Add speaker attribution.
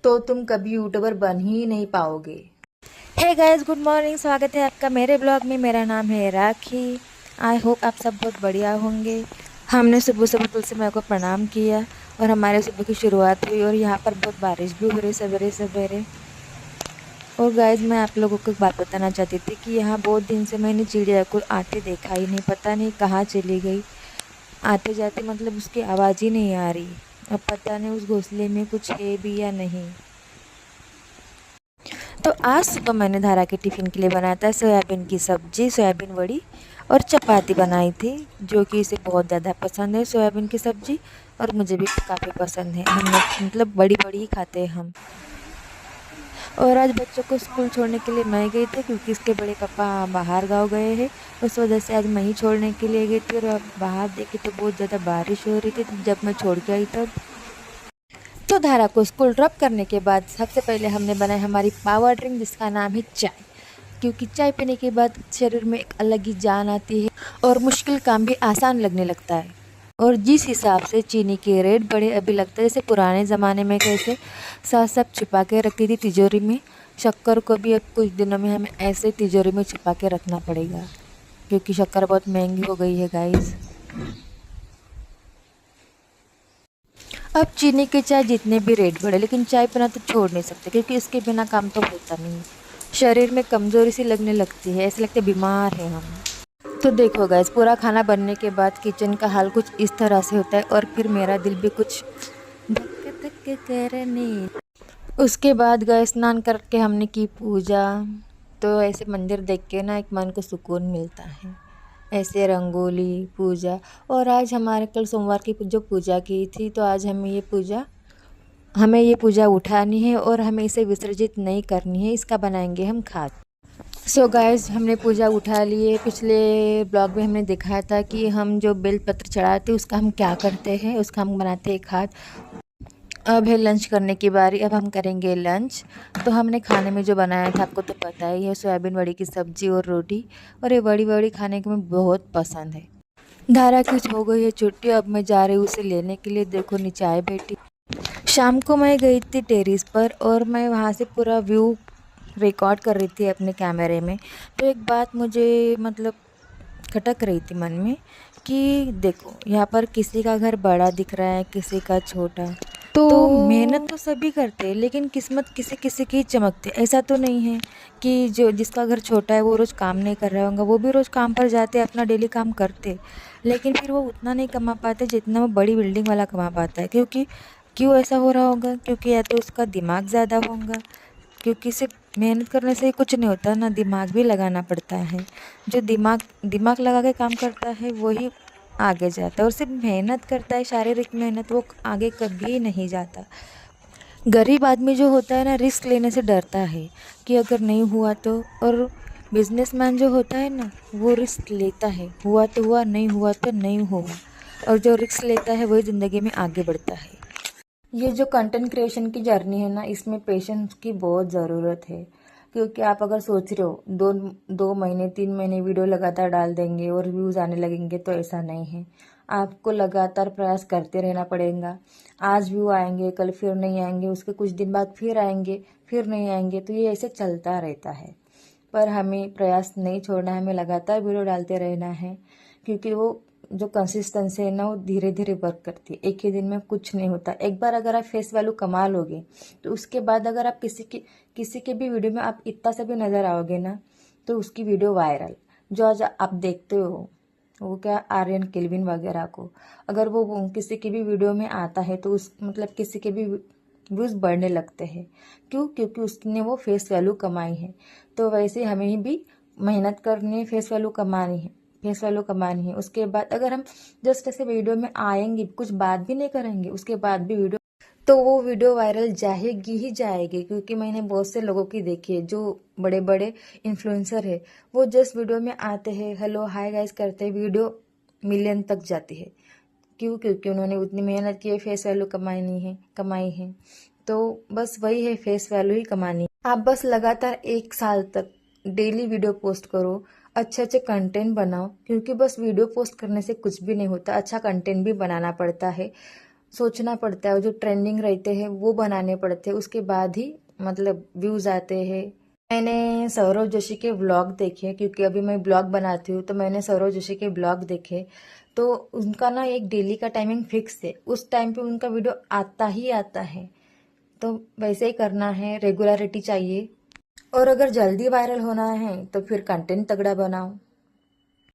Speaker 1: तो तुम कभी यूट्यूबर बन ही नहीं पाओगे।
Speaker 2: Hey guys, good morning. स्वागत है आपका मेरे ब्लॉग में। मेरा नाम है राखी। आई होप आप सब बहुत बढ़िया होंगे। हमने सुबह सुबह तुलसी माँ को प्रणाम किया और हमारे सुबह की शुरुआत हुई और यहाँ पर बहुत बारिश भी हो रही सवेरे सवेरे। और गाइस, मैं आप लोगों को एक बात बताना चाहती थी कि यहाँ बहुत दिन से मैंने चिड़िया को आते देखा ही नहीं, पता नहीं कहाँ चली गई। आते जाते मतलब उसकी आवाज़ ही नहीं आ रही। अब पता नहीं उस घोंसले में कुछ है भी या नहीं। तो आज सुबह मैंने धारा के टिफ़िन के लिए बनाया था सोयाबीन की सब्ज़ी, सोयाबीन वड़ी और चपाती बनाई थी, जो कि इसे बहुत ज़्यादा पसंद है सोयाबीन की सब्ज़ी। और मुझे भी काफ़ी पसंद है। हम लोग मतलब बड़ी बड़ी ही खाते हैं हम। और आज बच्चों को स्कूल छोड़ने के लिए मैं गई थी, क्योंकि इसके बड़े पापा बाहर गाँव गए हैं। उस वजह से आज मैं ही छोड़ने के लिए गई थी। और अब बाहर देखी तो बहुत ज़्यादा बारिश हो रही थी जब मैं छोड़ के आई तब। तो धारा को स्कूल ड्रॉप करने के बाद सबसे पहले हमने बनाई हमारी पावर ड्रिंक, जिसका नाम है चाय। क्योंकि चाय पीने के बाद शरीर में एक अलग ही जान आती है और मुश्किल काम भी आसान लगने लगता है। और जिस हिसाब से चीनी के रेट बढ़े, अभी लगता है जैसे पुराने ज़माने में कैसे साथ सब छिपा के रखती थी तिजोरी में, शक्कर को भी अब कुछ दिनों में हमें ऐसे तिजोरी में छिपा के रखना पड़ेगा, क्योंकि शक्कर बहुत महंगी हो गई है गाइस। अब चीनी की चाय जितने भी रेट बढ़े, लेकिन चाय पीना तो छोड़ नहीं सकते, क्योंकि इसके बिना काम तो होता नहीं। शरीर में कमज़ोरी सी लगने लगती है, ऐसे लगते बीमार हैं हम। तो देखो गाइस, पूरा खाना बनने के बाद किचन का हाल कुछ इस तरह से होता है और फिर मेरा दिल भी कुछ धक धक करने। उसके बाद गए स्नान करके हमने की पूजा। तो ऐसे मंदिर देख के ना एक मन को सुकून मिलता है। ऐसे रंगोली पूजा। और आज हमारे कल सोमवार की जो पूजा की थी, तो आज हमें ये पूजा उठानी है और हमें इसे विसर्जित नहीं करनी है। इसका बनाएंगे हम खाद। सो गाइस, हमने पूजा उठा ली है। पिछले ब्लॉग में हमने दिखाया था कि हम जो बेलपत्र चढ़ाते हैं उसका हम क्या करते हैं, उसका हम बनाते हैं खाद। अब है लंच करने की बारी। अब हम करेंगे लंच। तो हमने खाने में जो बनाया था आपको तो पता ही है, सोयाबीन वड़ी की सब्ज़ी और रोटी। और ये बड़ी बड़ी खाने को मुझे बहुत पसंद है। धारा की हो गई है छुट्टी, अब मैं जा रही हूँ उसे लेने के लिए। देखो नीचे आए बैठी। शाम को मैं गई थी टेरेस पर और मैं वहाँ से पूरा व्यू रिकॉर्ड कर रही थी अपने कैमरे में। तो एक बात मुझे मतलब खटक रही थी मन में कि देखो यहाँ पर किसी का घर बड़ा दिख रहा है, किसी का छोटा।
Speaker 1: तो
Speaker 2: तो मेहनत तो सभी करते हैं, लेकिन किस्मत किसी किसी की ही चमकती है। ऐसा तो नहीं है कि जो जिसका घर छोटा है वो रोज़ काम नहीं कर रहा होगा। वो भी रोज़ काम पर जाते, अपना डेली काम करते, लेकिन फिर वो उतना नहीं कमा पाते जितना वो बड़ी बिल्डिंग वाला कमा पाता है। क्योंकि क्यों ऐसा हो रहा होगा? क्योंकि या तो उसका दिमाग ज़्यादा होगा, क्योंकि सिर्फ मेहनत करने से कुछ नहीं होता ना, दिमाग भी लगाना पड़ता है। जो दिमाग दिमाग लगा के काम करता है वही आगे जाता है, और सिर्फ मेहनत करता है शारीरिक मेहनत, वो आगे कभी नहीं जाता। गरीब आदमी जो होता है ना, रिस्क लेने से डरता है कि अगर नहीं हुआ तो। और बिजनेसमैन जो होता है ना, वो रिस्क लेता है, हुआ तो हुआ, नहीं हुआ तो नहीं हुआ। और जो रिस्क लेता है वही ज़िंदगी में आगे बढ़ता है।
Speaker 1: ये जो कंटेंट क्रिएशन की जर्नी है ना, इसमें पेशेंस की बहुत ज़रूरत है। क्योंकि आप अगर सोच रहे हो दो दो महीने 3 महीने वीडियो लगातार डाल देंगे और व्यूज़ आने लगेंगे, तो ऐसा नहीं है। आपको लगातार प्रयास करते रहना पड़ेगा। आज व्यू आएंगे, कल फिर नहीं आएंगे, उसके कुछ दिन बाद फिर आएंगे, फिर नहीं आएंगे, तो ये ऐसे चलता रहता है। पर हमें प्रयास नहीं छोड़ना है, हमें लगातार वीडियो डालते रहना है। क्योंकि वो जो कंसिस्टेंसी है ना, वो धीरे धीरे वर्क करती है। एक ही दिन में कुछ नहीं होता। एक बार अगर आप फेस वैल्यू कमा लोगे, तो उसके बाद अगर आप किसी के भी वीडियो में आप इतना सा भी नज़र आओगे ना, तो उसकी वीडियो वायरल। जो आज आप देखते हो वो क्या, आर्यन केल्विन वगैरह को, अगर वो किसी की भी वीडियो में आता है तो उस मतलब किसी के भी व्यूज़ बढ़ने लगते हैं। क्यों? क्योंकि उसने वो फेस वैल्यू कमाई है। तो वैसे हमें भी मेहनत करनी है, फेस वैल्यू कमानी है, फेस वैल्यू कमानी है। उसके बाद अगर हम जस्ट ऐसे वीडियो में आएंगे, कुछ बात भी नहीं करेंगे, उसके बाद भी वीडियो, तो वो वीडियो वायरल जाएगी ही जाएगी। क्योंकि मैंने बहुत से लोगों की देखी है जो बड़े बड़े इन्फ्लुएंसर है, वो जस्ट वीडियो में आते हैं, हेलो हाय गाइस करते हैं, वीडियो मिलियन तक जाती है। क्यों? क्योंकि उन्होंने उतनी मेहनत की है, फेस वैल्यू कमाई है। तो बस वही है, फेस वैल्यू ही कमानी। आप बस लगातार 1 साल तक डेली वीडियो पोस्ट करो, अच्छे अच्छे कंटेंट बनाओ। क्योंकि बस वीडियो पोस्ट करने से कुछ भी नहीं होता, अच्छा कंटेंट भी बनाना पड़ता है। सोचना पड़ता है, और जो ट्रेंडिंग रहते हैं वो बनाने पड़ते हैं, उसके बाद ही मतलब व्यूज आते हैं। मैंने सौरव जोशी के व्लॉग देखे, क्योंकि अभी मैं ब्लॉग बनाती हूँ, तो मैंने सौरव जोशी के ब्लॉग देखे। तो उनका ना एक डेली का टाइमिंग फिक्स है, उस टाइम पे उनका वीडियो आता ही आता है। तो वैसे ही करना है, रेगुलरिटी चाहिए। और अगर जल्दी वायरल होना है तो फिर कंटेंट तगड़ा बनाओ।